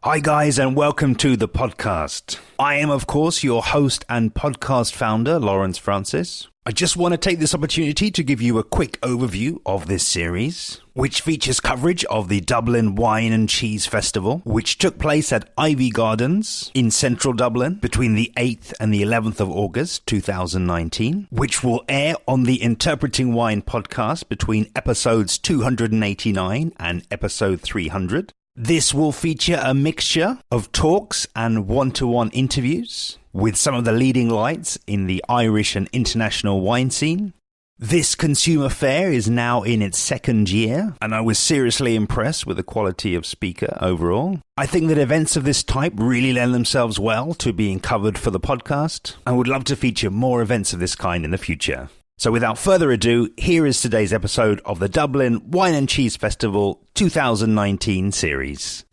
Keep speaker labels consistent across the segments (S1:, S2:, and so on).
S1: Hi guys, and welcome to the podcast. I am, of course, your host and podcast founder, Lawrence Francis. I just want to take this opportunity to give you a quick overview of this series, which features coverage of the Dublin Wine and Cheese Festival, which took place at Iveagh Gardens in central Dublin between the 8th and the 11th of August 2019, which will air on the Interpreting Wine podcast between episodes 289 and episode 300. This will feature a mixture of talks and one-to-one interviews with some of the leading lights in the Irish and international wine scene. This consumer fair is now in its second year, and I was seriously impressed with the quality of speaker overall. I think that events of this type really lend themselves well to being covered for the podcast, and would love to feature more events of this kind in the future. So without further ado, here is today's episode of the Dublin Wine and Cheese Festival 2019 series.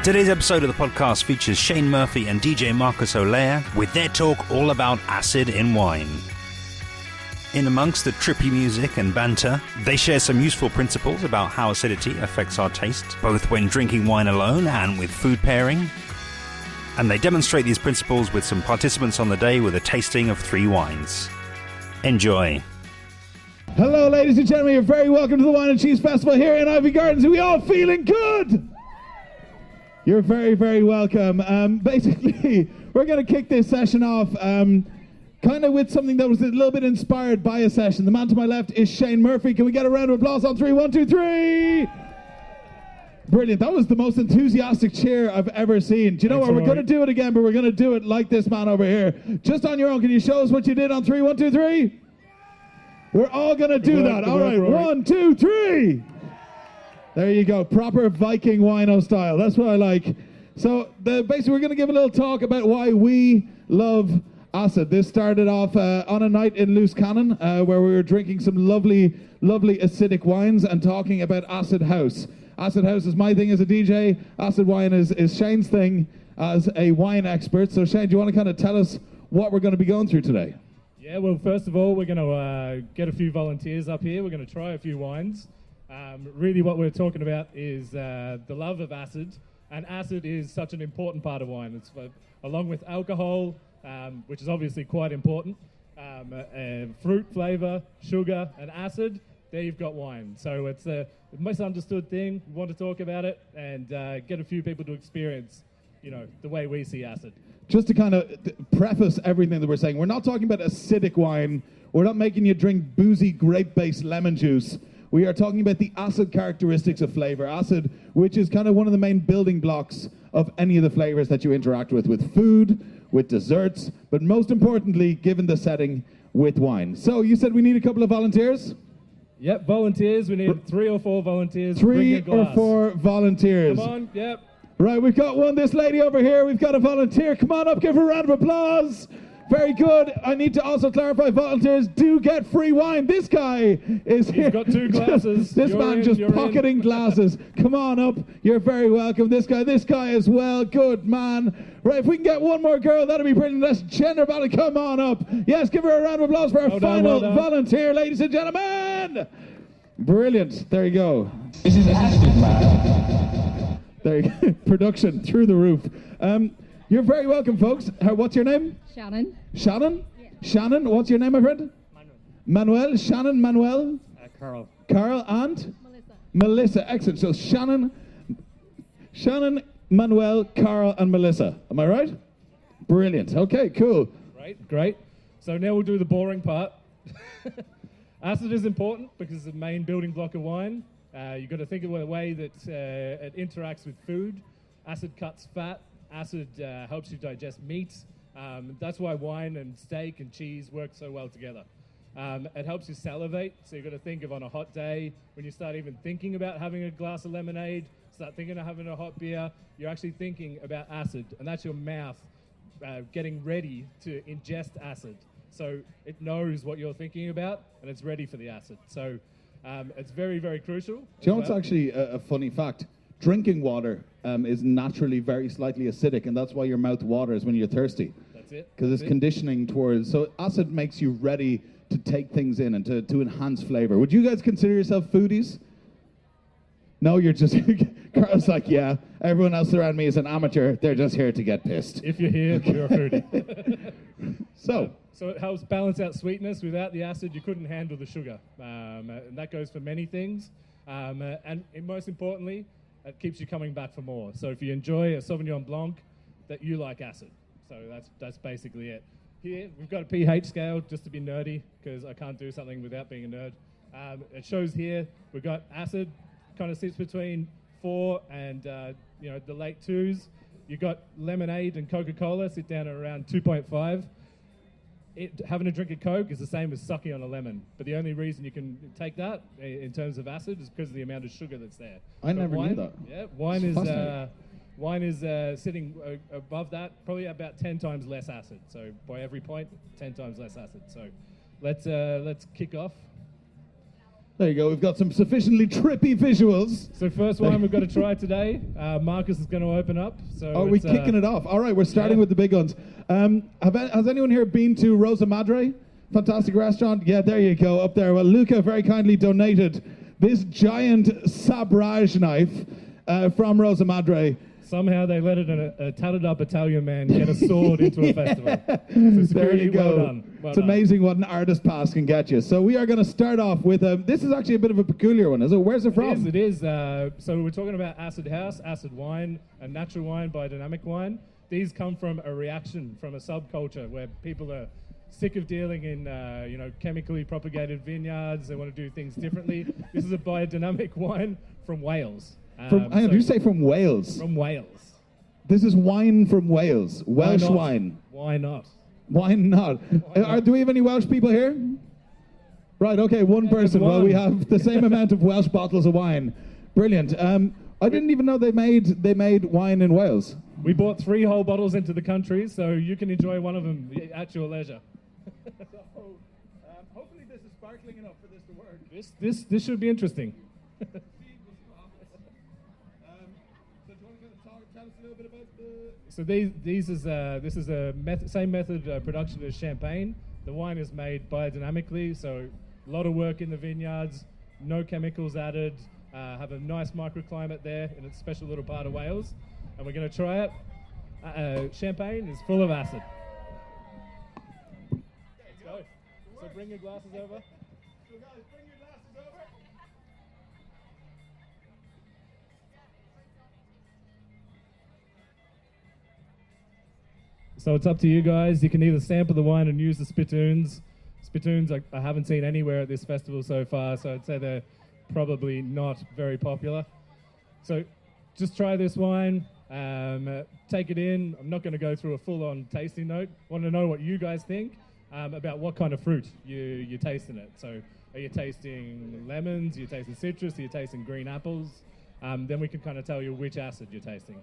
S1: Today's episode of the podcast features Shane Murphy and DJ Marcus O'Lear with their talk all about acid in wine. In amongst the trippy music and banter, they share some useful principles about how acidity affects our taste, both when drinking wine alone and with food pairing. And they demonstrate these principles with some participants on the day with a tasting of 3 wines. Enjoy.
S2: Hello, ladies and gentlemen. You're very welcome to the Wine and Cheese Festival here in Iveagh Gardens. Are we all feeling good? You're very, very welcome. Basically, we're going to kick this session off kind of with something that was a little bit inspired by a session. The man to my left is Shane Murphy. Can we get a round of applause on 3? 1, 2, 3. Brilliant. That was the most enthusiastic cheer I've ever seen. Do you know what? We're going to do it again, but we're going to do it like this man over here. Just on your own, can you show us what you did on 3? 1, 2, 3. We're all going to do that. All right. 1, 2, 3. There you go. Proper Viking wino style. That's what I like. So basically, we're going to give a little talk about why we love acid. This started off on a night in Loose Cannon where we were drinking some lovely, lovely acidic wines and talking about acid house. Acid house is my thing as a DJ. Acid wine is Shane's thing as a wine expert. So Shane, do you want to kind of tell us what we're going to be going through today?
S3: Yeah, well, first of all, we're going to get a few volunteers up here. We're going to try a few wines. Really what we're talking about is the love of acid. And acid is such an important part of wine. It's along with alcohol, which is obviously quite important, fruit flavor, sugar, and acid. There you've got wine. So it's a misunderstood thing. We want to talk about it and get a few people to experience, the way we see acid.
S2: Just to kind of preface everything that we're saying, we're not talking about acidic wine. We're not making you drink boozy grape-based lemon juice. We are talking about the acid characteristics of flavor. Acid, which is kind of one of the main building blocks of any of the flavors that you interact with food, with desserts, but most importantly, given the setting, with wine. So you said we need a couple of volunteers?
S3: Yep, volunteers. We need 3 or 4 volunteers.
S2: 3 or 4 volunteers.
S3: Come on, yep.
S2: Right, we've got one. This lady over here, we've got a volunteer. Come on up, give her a round of applause. Very good. I need to also clarify, volunteers do get free wine. This guy is here.
S3: You've got 2 glasses.
S2: This man just pocketing glasses. Come on up. You're very welcome. This guy as well. Good man. Right, if we can get one more girl, that'll be brilliant. Let's gender battle. Come on up. Yes, give her a round of applause for our final volunteer, ladies and gentlemen. Brilliant. There you go.
S4: This is acid, man.
S2: There you go. Production through the roof. You're very welcome, folks. What's your name?
S5: Shannon.
S2: Shannon?
S5: Yeah.
S2: Shannon, what's your name, my friend?
S5: Manuel.
S2: Shannon, Manuel?
S3: Carl.
S2: Carl and?
S5: Melissa.
S2: Melissa, excellent. So Shannon, Manuel, Carl and Melissa. Am I right? Brilliant. Okay, cool.
S3: Great. So now we'll do the boring part. Acid is important because it's the main building block of wine. You've got to think of the way that it interacts with food. Acid cuts fat. Acid helps you digest meat. That's why wine and steak and cheese work so well together. It helps you salivate, so you've got to think of on a hot day, when you start even thinking about having a glass of lemonade, start thinking of having a hot beer, you're actually thinking about acid, and that's your mouth getting ready to ingest acid. So it knows what you're thinking about, and it's ready for the acid. So it's very, very crucial.
S2: Do you know what's actually a funny fact? Drinking water is naturally very slightly acidic, and that's why your mouth waters when you're thirsty.
S3: That's it.
S2: Because it's conditioning towards... So acid makes you ready to take things in and to enhance flavor. Would you guys consider yourself foodies? No, you're just... Carl's like, yeah, everyone else around me is an amateur. They're just here to get pissed.
S3: If you're here, you're a foodie.
S2: So
S3: it helps balance out sweetness. Without the acid, you couldn't handle the sugar. And that goes for many things. And most importantly, it keeps you coming back for more. So if you enjoy a Sauvignon Blanc, that you like acid. So that's basically it. Here, we've got a pH scale, just to be nerdy, because I can't do something without being a nerd. It shows here, we've got acid, kind of sits between 4 and the late 2s. You've got lemonade and Coca-Cola sit down at around 2.5. Having a drink of Coke is the same as sucking on a lemon, but the only reason you can take that in terms of acid is because of the amount of sugar that's there.
S2: I never knew that.
S3: Yeah, wine is sitting above that, probably about 10 times less acid. So by every point, 10 times less acid. So let's kick off.
S2: There you go. We've got some sufficiently trippy visuals.
S3: So first one we've got to try today. Marcus is going to open up. So
S2: are we kicking it off? All right, we're starting with the big guns. Has anyone here been to Rosa Madre? Fantastic restaurant. Yeah, there you go, up there. Well, Luca very kindly donated this giant sabrage knife from Rosa Madre.
S3: Somehow they let a tatted up Italian man get a sword into a festival. So
S2: there you go.
S3: Well done.
S2: It's amazing what an artist pass can get you. So we are going to start off with this is actually a bit of a peculiar one, is it? Where's it from?
S3: It is. So we're talking about acid house, acid wine, and natural wine, biodynamic wine. These come from a reaction from a subculture where people are sick of dealing in chemically propagated vineyards. They want to do things differently. This is a biodynamic wine from Wales.
S2: Did you say from Wales?
S3: From Wales.
S2: This is wine from Wales. Welsh wine.
S3: Why not?
S2: Why not? Do we have any Welsh people here? Right, okay, one person. Well, we have the same amount of Welsh bottles of wine. Brilliant. I didn't even know they made wine in Wales.
S3: We bought 3 whole bottles into the country, so you can enjoy one of them at your leisure.
S2: Hopefully this is sparkling enough for this to work.
S3: This should be interesting. So this is a same method of production as champagne. The wine is made biodynamically, so a lot of work in the vineyards, no chemicals added, have a nice microclimate there in a special little part of Wales. And we're going to try it. Champagne is full of acid. Let's go. So bring your glasses over.
S2: So guys, bring your glasses over.
S3: So it's up to you guys. You can either sample the wine and use the spittoons. Spittoons I haven't seen anywhere at this festival so far, so I'd say they're probably not very popular. So just try this wine, take it in. I'm not going to go through a full-on tasting note. I want to know what you guys think about what kind of fruit you're tasting it. So are you tasting lemons, are you tasting citrus, are you tasting green apples? Then we can kind of tell you which acid you're tasting.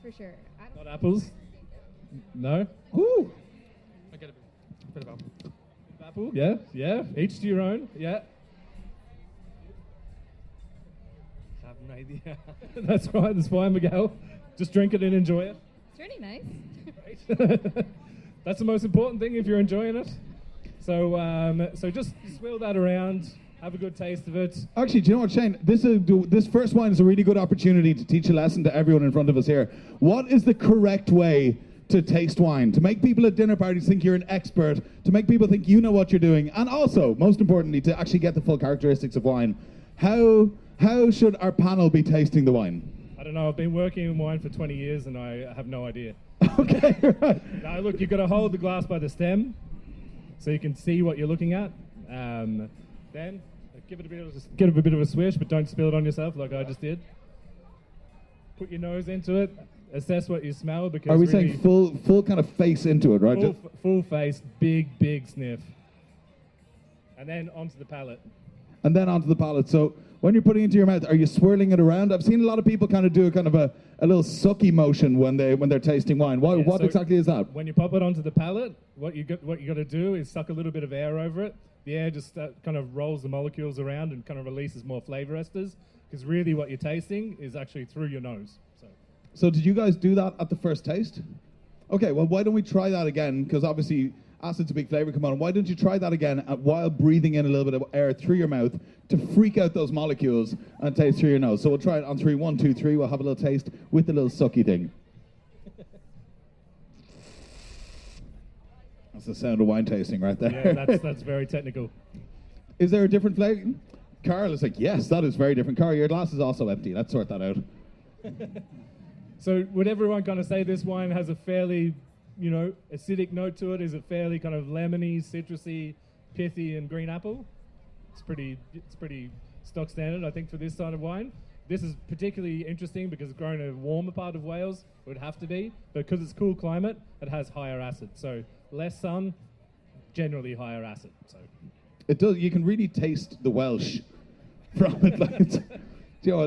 S5: For sure.
S3: Not apples? No?
S2: Ooh.
S3: I get a bit of apple. Yeah. Each to your own. Yeah. Have an idea. That's right. That's fine, Miguel. Just drink it and enjoy it.
S5: It's really nice.
S3: Great. That's the most important thing if you're enjoying it. So just swirl that around. Have a good taste of it.
S2: Actually, do you know what, Shane? This first wine is a really good opportunity to teach a lesson to everyone in front of us here. What is the correct way to taste wine? To make people at dinner parties think you're an expert, to make people think you know what you're doing, and also, most importantly, to actually get the full characteristics of wine. How should our panel be tasting the wine?
S3: I don't know. I've been working in wine for 20 years and I have no idea.
S2: Okay, right.
S3: Now, look, you've got to hold the glass by the stem so you can see what you're looking at. Then give it a bit of a swish, but don't spill it on yourself like I just did. Put your nose into it. Assess what you smell. Because
S2: are we
S3: really
S2: saying full kind of face into it, right?
S3: Full face, big sniff. And then onto the palate.
S2: And then onto the palate. So when you're putting it into your mouth, are you swirling it around? I've seen a lot of people kind of do a little sucky motion when they're tasting wine. What
S3: so
S2: exactly is that?
S3: When you pop it onto the palate, what you got to do is suck a little bit of air over it. The air just kind of rolls the molecules around and kind of releases more flavor esters. Because really what you're tasting is actually through your nose. So.
S2: So did you guys do that at the first taste? Okay, well, why don't we try that again? Because obviously acid's a big flavour come on. Why don't you try that again while breathing in a little bit of air through your mouth to freak out those molecules and taste through your nose. So we'll try it on 3. 1, 2, 3. We'll have a little taste with the little sucky thing. That's the sound of wine tasting right there.
S3: Yeah, that's very technical.
S2: Is there a different flavour? Carl is like, yes, that is very different. Carl, your glass is also empty. Let's sort that out.
S3: So would everyone kind of say this wine has a fairly, acidic note to it? Is it fairly kind of lemony, citrusy, pithy, and green apple? It's pretty stock standard, I think, for this side of wine. This is particularly interesting because it's grown in a warmer part of Wales. It would have to be. But because it's cool climate, it has higher acid. So less sun, generally higher acid. So
S2: it does. You can really taste the Welsh from it.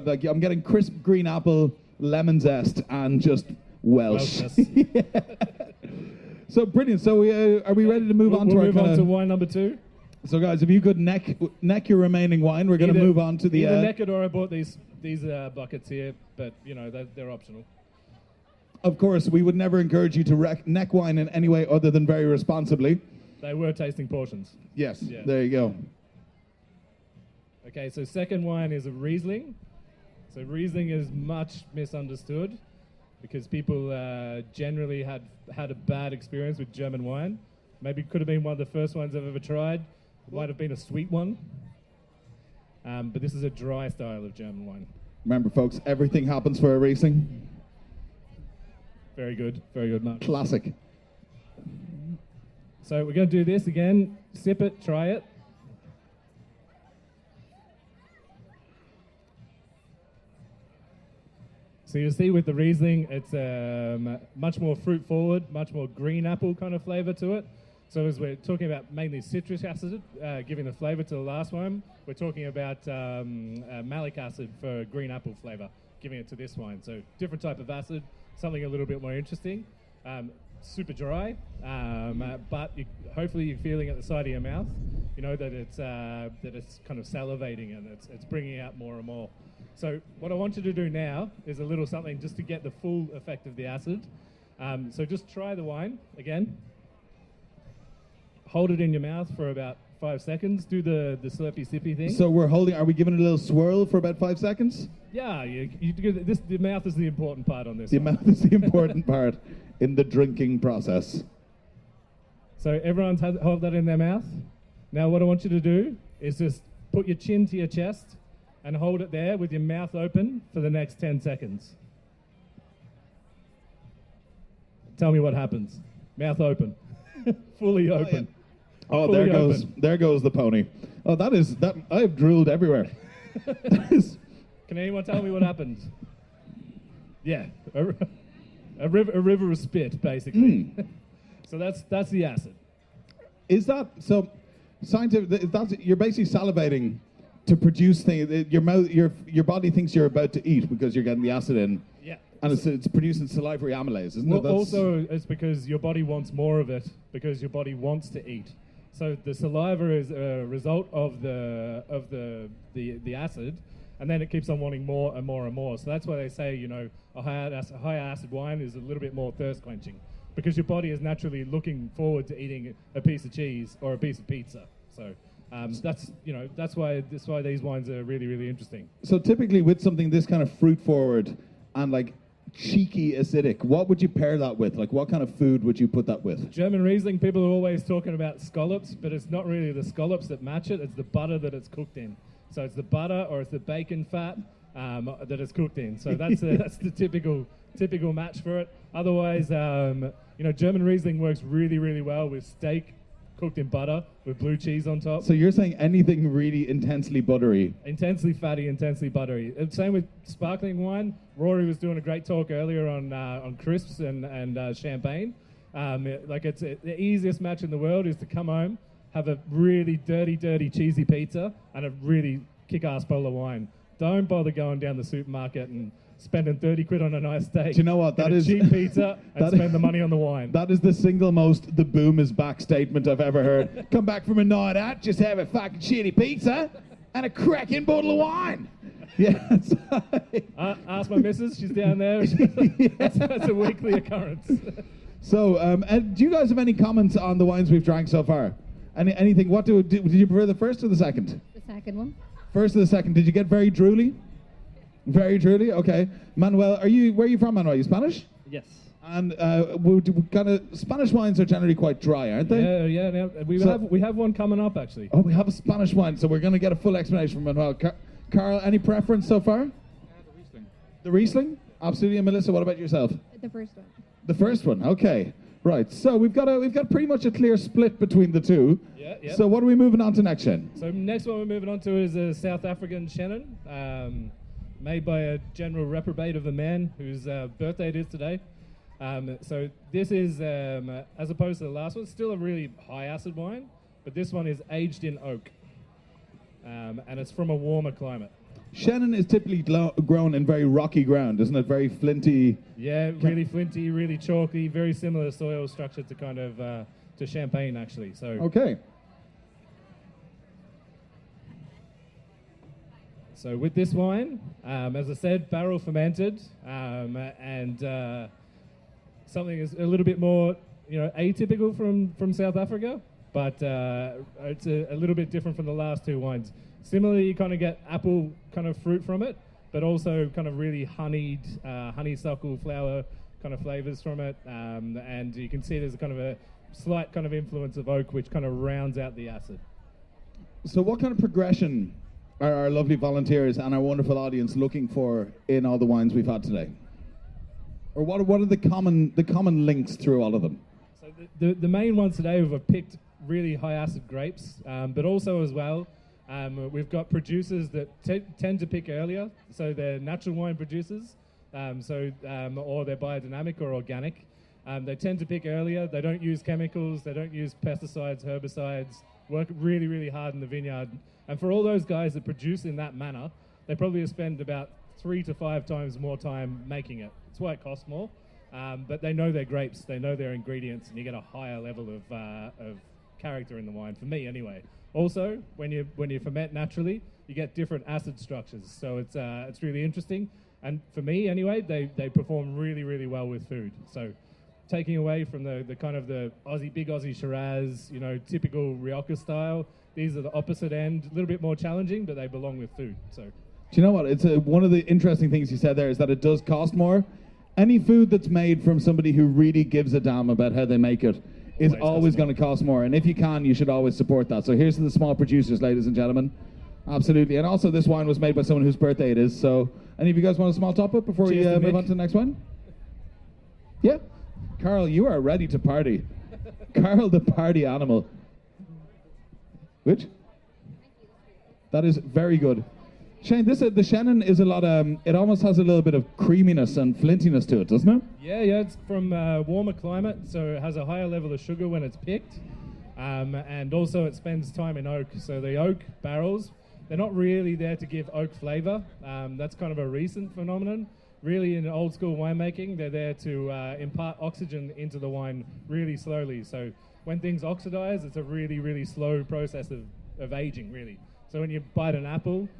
S2: Like I'm getting crisp green apple, lemon zest, and just Welsh. Yeah. So brilliant. So are we ready to move on to our
S3: move on to wine number 2?
S2: So guys, if you could neck your remaining wine, we're going to move on to the...
S3: Either neck it or I bought these buckets here, but they're optional.
S2: Of course, we would never encourage you to neck wine in any way other than very responsibly.
S3: They were tasting portions.
S2: Yes,
S3: yeah.
S2: There you go.
S3: Okay, so second wine is a Riesling. So Riesling is much misunderstood because people generally had a bad experience with German wine. Maybe it could have been one of the first ones I've ever tried. It might have been a sweet one. But this is a dry style of German wine.
S2: Remember, folks, everything happens for a Riesling.
S3: Very good, Mark.
S2: Classic.
S3: So we're going to do this again. Sip it, try it. So you'll see with the Riesling, it's much more fruit forward, much more green apple kind of flavour to it. So as we're talking about mainly citric acid, giving the flavour to the last one, we're talking about malic acid for green apple flavour, giving it to this wine. So different type of acid, something a little bit more interesting. Super dry, but hopefully you're feeling at the side of your mouth, that it's kind of salivating and it's bringing out more and more. So what I want you to do now is a little something just to get the full effect of the acid. So just try the wine again. Hold it in your mouth for about 5 seconds. Do the slurpy sippy thing.
S2: So are we giving it a little swirl for about 5 seconds?
S3: Yeah, you do this. The mouth is the important part on this.
S2: The mouth is the important part in the drinking process.
S3: So everyone's hold that in their mouth. Now what I want you to do is just put your chin to your chest and hold it there with your mouth open for the next 10 seconds. Tell me what happens. Mouth open. Fully open.
S2: Oh, there goes the pony. Oh, that I have drooled everywhere.
S3: Can anyone tell me what happened? Yeah, a river of spit, basically. So that's the acid.
S2: Is that so? Scientific? You're basically salivating to produce things. Your mouth, your body thinks you're about to eat because you're getting the acid in.
S3: Yeah.
S2: And it's producing salivary amylase, isn't it?
S3: Also, it's because your body wants more of it because your body wants to eat. So the saliva is a result of the acid, and then it keeps on wanting more and more and more. So that's why they say, a high acid wine is a little bit more thirst quenching because your body is naturally looking forward to eating a piece of cheese or a piece of pizza. So that's why these wines are really, really interesting.
S2: So typically with something this kind of fruit forward and like cheeky acidic, what would you pair that with? Like what kind of food would you put that with?
S3: German Riesling, people are always talking about scallops, but it's not really the scallops that match it, it's the butter that it's cooked in. So it's the butter or it's the bacon fat that it's cooked in. So that's the typical match for it. Otherwise, German Riesling works really, really well with steak cooked in butter with blue cheese on top.
S2: So you're saying anything really intensely buttery?
S3: Intensely fatty, intensely buttery. Same with sparkling wine. Rory was doing a great talk earlier on crisps and champagne. The easiest match in the world is to come home, have a really dirty, cheesy pizza and a really kick-ass bowl of wine. Don't bother going down the supermarket and spending 30 quid on a nice steak.
S2: Do you know what? That is
S3: cheap pizza and spend the money on the wine.
S2: That is the single most the boom is back statement I've ever heard. Come back from a night out, just have a fucking shitty pizza. and a cracking bottle of wine. Yes.
S3: Ask my missus, she's down there. That's a weekly occurrence.
S2: So, do you guys have any comments on the wines we've drank so far? Anything? Did you prefer the first or the second?
S5: The second one.
S2: First or the second? Did you get very drooly? Very drooly. Okay. Manuel, where are you from, Manuel? Are you Spanish?
S3: Yes.
S2: And kind of Spanish wines are generally quite dry, aren't they?
S3: Yeah. We have one coming up actually.
S2: Oh, we have a Spanish wine, so we're going to get a full explanation from Manuel. Carl, any preference so far?
S6: The Riesling.
S2: The Riesling? Absolutely. And Melissa, what about yourself?
S5: The first one.
S2: The first one. Okay. Right. So we've got pretty much a clear split between the two.
S3: Yeah.
S2: So what are we moving on to next, Shane?
S3: So next one we're moving on to is a South African Chenin, made by a general reprobate of a man whose birthday it is today. So this is, as opposed to the last one, still a really high acid wine, but this one is aged in oak, and it's from a warmer climate.
S2: Chenin is typically grown in very rocky ground, isn't it? Very flinty.
S3: Yeah, really flinty, really chalky, very similar soil structure to kind of to Champagne actually. So
S2: okay.
S3: So with this wine, as I said, barrel fermented, and something is a little bit more, atypical from South Africa, but it's a little bit different from the last two wines. Similarly, you kind of get apple kind of fruit from it, but also kind of really honeyed, honeysuckle flower kind of flavors from it, and you can see there's a kind of a slight kind of influence of oak, which kind of rounds out the acid.
S2: So what kind of progression are our lovely volunteers and our wonderful audience looking for in all the wines we've had today? Or what are the common links through all of them?
S3: So the main ones today we've picked really high acid grapes, but also as well we've got producers that tend to pick earlier, so they're natural wine producers, or they're biodynamic or organic. They tend to pick earlier. They don't use chemicals. They don't use pesticides, herbicides. Work really, really hard in the vineyard. And for all those guys that produce in that manner, they probably spend about 3 to 5 times more time making it. That's why it costs more. But they know their grapes, they know their ingredients, and you get a higher level of character in the wine, for me anyway. Also, when you ferment naturally, you get different acid structures. So it's really interesting. And for me anyway, they perform really, really well with food. So taking away from the kind of the big Aussie Shiraz, typical Rioja style, these are the opposite end, a little bit more challenging, but they belong with food. So,
S2: do you know what? It's one of the interesting things you said there is that it does cost more. Any food that's made from somebody who really gives a damn about how they make it is always going to cost more. And if you can, you should always support that. So here's to the small producers, ladies and gentlemen. Absolutely. And also this wine was made by someone whose birthday it is. So any of you guys want a small top up before we move on to the next one? Yeah. Carl, you are ready to party. Carl, the party animal. Which? That is very good. Shane, the Chenin is a lot, it almost has a little bit of creaminess and flintiness to it, doesn't it?
S3: Yeah, it's from warmer climate, so it has a higher level of sugar when it's picked. And also it spends time in oak. So the oak barrels, they're not really there to give oak flavor. That's kind of a recent phenomenon. Really, in old school winemaking, they're there to impart oxygen into the wine really slowly. So when things oxidize, it's a really, really slow process of aging, really. So when you bite an apple,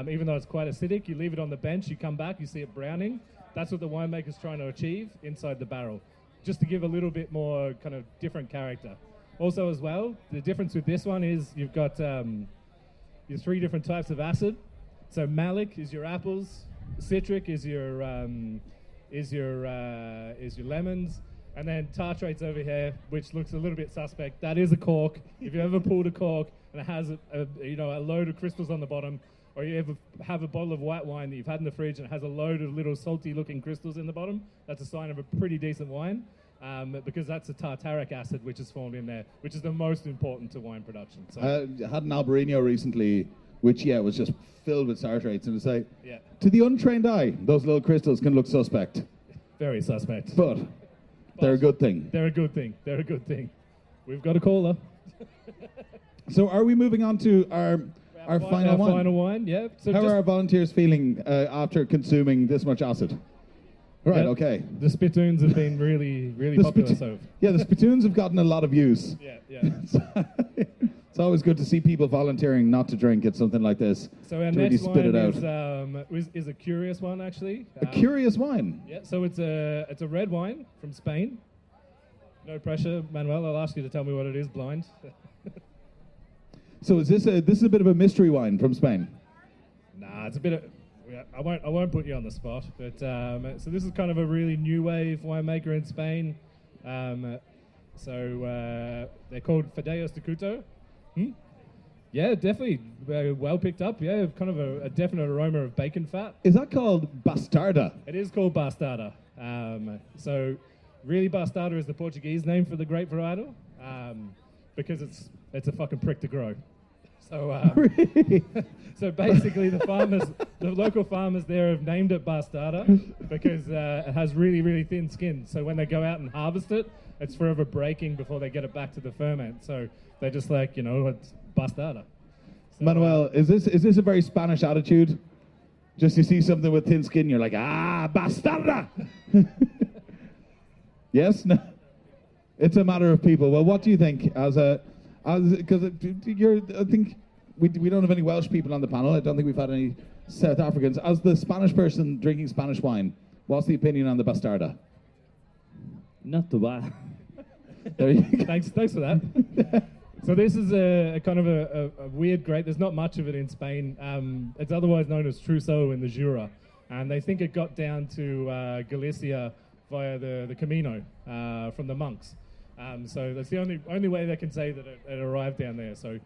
S3: even though it's quite acidic, you leave it on the bench, you come back, you see it browning. That's what the winemaker's trying to achieve inside the barrel, just to give a little bit more kind of different character. Also as well, the difference with this one is you've got your 3 different types of acid. So malic is your apples, citric is your lemons, and then tartrate's over here, which looks a little bit suspect. That is a cork. If you ever pulled a cork and it has a load of crystals on the bottom, or you ever have a bottle of white wine that you've had in the fridge and it has a load of little salty-looking crystals in the bottom, that's a sign of a pretty decent wine, because that's a tartaric acid which is formed in there, which is the most important to wine production. So
S2: I had an Albarino recently, which was just filled with tartrates, and it's like, to the untrained eye, those little crystals can look suspect.
S3: Very suspect.
S2: But they're a good thing.
S3: They're a good thing. They're a good thing. We've got a caller.
S2: So are we moving on to our final wine?
S3: Final wine, yeah. So
S2: how are our volunteers feeling after consuming this much acid? Right, okay.
S3: The spittoons have been really, really popular.
S2: Yeah, the spittoons have gotten a lot of views.
S3: Yeah.
S2: It's always good to see people volunteering not to drink at something like this.
S3: So our
S2: to
S3: next
S2: really spit
S3: wine
S2: it out.
S3: is a curious one, actually.
S2: A curious wine.
S3: Yeah, so it's a red wine from Spain. No pressure, Manuel. I'll ask you to tell me what it is blind.
S2: So is this is a bit of a mystery wine from Spain?
S3: Nah, it's a bit of... Yeah, I won't put you on the spot, but so this is kind of a really new wave winemaker in Spain. So they're called Fedellos de Couto. Yeah, definitely well picked up. Yeah, kind of a definite aroma of bacon fat.
S2: Is that called Bastarda?
S3: It is called Bastarda. So really, Bastarda is the Portuguese name for the grape varietal, because it's a fucking prick to grow. So
S2: Really?
S3: so basically, the local farmers there have named it Bastarda because it has really, really thin skin. So when they go out and harvest it, it's forever breaking before they get it back to the ferment. So they're just like, it's Bastarda. So,
S2: Manuel, is this a very Spanish attitude? Just you see something with thin skin, you're like, Bastarda! Yes? No? It's a matter of people. Well, what do you think because I think we don't have any Welsh people on the panel. I don't think we've had any South Africans. As the Spanish person drinking Spanish wine, what's the opinion on the Bastarda?
S6: Not too bad.
S2: There you go.
S3: Thanks for that. So this is a kind of a weird grape. There's not much of it in Spain. It's otherwise known as Trousseau in the Jura, and they think it got down to Galicia via the Camino from the monks. So that's the only way they can say that it arrived down there. So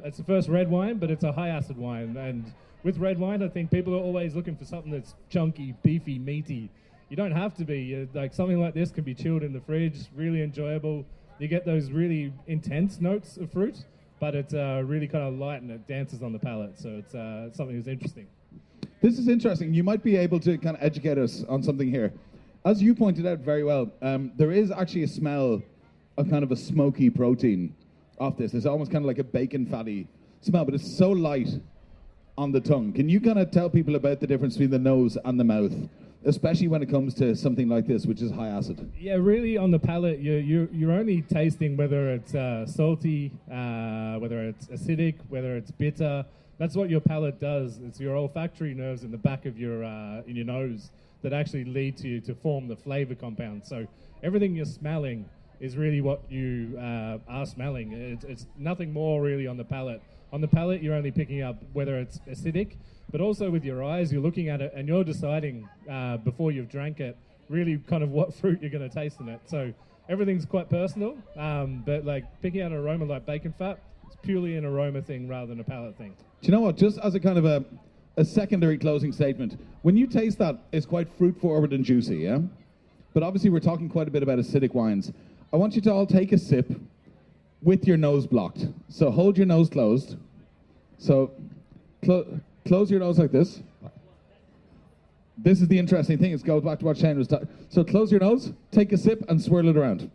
S3: it's the first red wine, but it's a high acid wine. And with red wine, I think people are always looking for something that's chunky, beefy, meaty. You don't have to be. Like something like this can be chilled in the fridge, really enjoyable. You get those really intense notes of fruit, but it's really kind of light and it dances on the palate. So it's something that's interesting.
S2: This is interesting. You might be able to kind of educate us on something here. As you pointed out very well, there is actually a smell of kind of a smoky protein off this. It's almost kind of like a bacon fatty smell, but it's so light on the tongue. Can you kind of tell people about the difference between the nose and the mouth, especially when it comes to something like this, which is high acid?
S3: Yeah, really on the palate, you're only tasting whether it's salty, whether it's acidic, whether it's bitter. That's what your palate does. It's your olfactory nerves in the back of your in your nose that actually lead to form the flavor compound. So everything you're smelling is really what you are smelling. It's nothing more really on the palate. On the palate, you're only picking up whether it's acidic, but also with your eyes, you're looking at it and you're deciding before you've drank it, really kind of what fruit you're going to taste in it. So everything's quite personal, but like picking out an aroma like bacon fat, it's purely an aroma thing rather than a palate thing.
S2: Do you know what? Just as a kind of a secondary closing statement, when you taste that, it's quite fruit forward and juicy, yeah? But obviously we're talking quite a bit about acidic wines. I want you to all take a sip with your nose blocked. So hold your nose closed. So close your nose like this. This is the interesting thing. It goes back to what Shane was talking. So close your nose, take a sip, and swirl it around.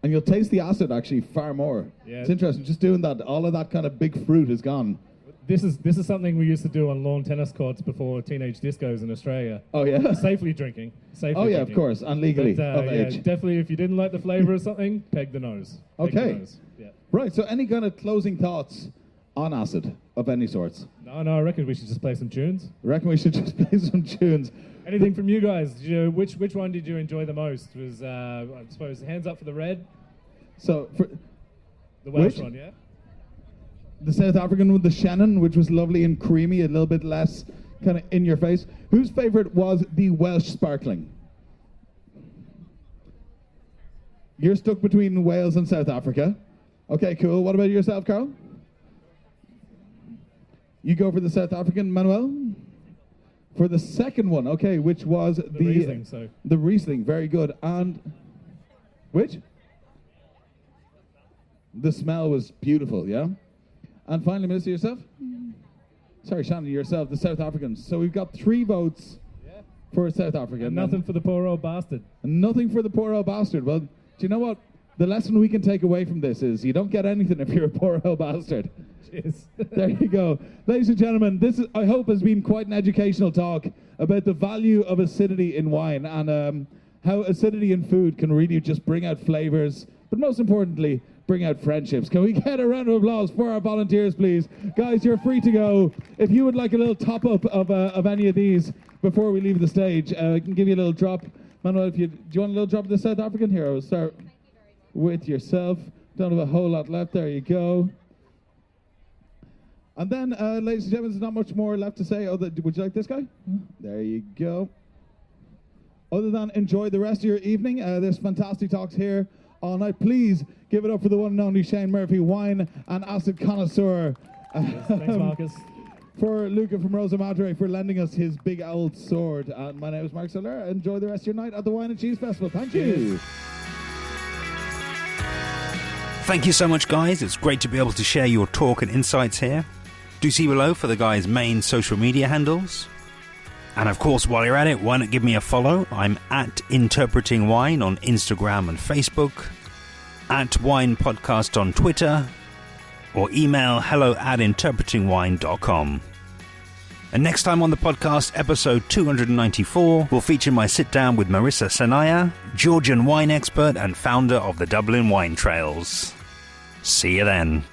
S2: And you'll taste the acid actually far more.
S3: Yeah.
S2: It's interesting. Just doing that, all of that kind of big fruit is gone.
S3: This is something we used to do on lawn tennis courts before teenage discos in Australia.
S2: Oh, yeah?
S3: Safely drinking.
S2: Oh, yeah, of course, and legally
S3: But,
S2: of
S3: yeah,
S2: age.
S3: definitely, if you didn't like the flavor of something, peg the nose. Peg
S2: Okay.
S3: the nose. Yeah.
S2: Right, so any kind of closing thoughts on acid of any sorts?
S3: No, I reckon we should just play some tunes.
S2: I reckon we should just play some tunes.
S3: Anything from you guys? Which one did you enjoy the most? Was I suppose hands up for the red,
S2: So, for
S3: the Welsh
S2: Which?
S3: one, yeah.
S2: the South African with the Chenin, which was lovely and creamy, a little bit less kind of in your face. Whose favourite was the Welsh sparkling? You're stuck between Wales and South Africa. Okay, cool. What about yourself, Carl? You go for the South African, Manuel? For the second one, okay, which was the
S3: Riesling, so.
S2: The Riesling, very good. And which? The smell was beautiful, yeah? And finally, Minister, yourself? Sorry, Shannon, yourself, the South Africans. So we've got 3 votes for South Africa.
S3: And nothing for the poor old bastard.
S2: And nothing for the poor old bastard. Well, do you know what? The lesson we can take away from this is you don't get anything if you're a poor old bastard.
S3: Cheers.
S2: There you go. Ladies and gentlemen, this, I hope, has been quite an educational talk about the value of acidity in wine and how acidity in food can really just bring out flavors, but most importantly, bring out friendships. Can we get a round of applause for our volunteers, please? Guys, you're free to go. If you would like a little top-up of any of these before we leave the stage, I can give you a little drop. Manuel, do you want a little drop of the South African? Here, I'll start with yourself. Don't have a whole lot left. There you go. And then, ladies and gentlemen, there's not much more left to say. Would you like this guy? There you go. Other than enjoy the rest of your evening, there's fantastic talks here all night. Please give it up for the one and only Shane Murphy, wine and acid connoisseur.
S3: Thanks, Marcus.
S2: For Luca from Rosa Madre for lending us his big old sword. And my name is Mark Soler. Enjoy the rest of your night at the Wine and Cheese Festival. Thank you.
S1: Thank you so much, guys. It's great to be able to share your talk and insights here. Do see below for the guys' main social media handles. And of course, while you're at it, why not give me a follow? I'm at Interpreting Wine on Instagram and Facebook, at Wine Podcast on Twitter, or email hello@interpretingwine.com. And next time on the podcast, episode 294, will feature my sit-down with Marissa Sanaya, Georgian wine expert and founder of the Dublin Wine Trails. See you then.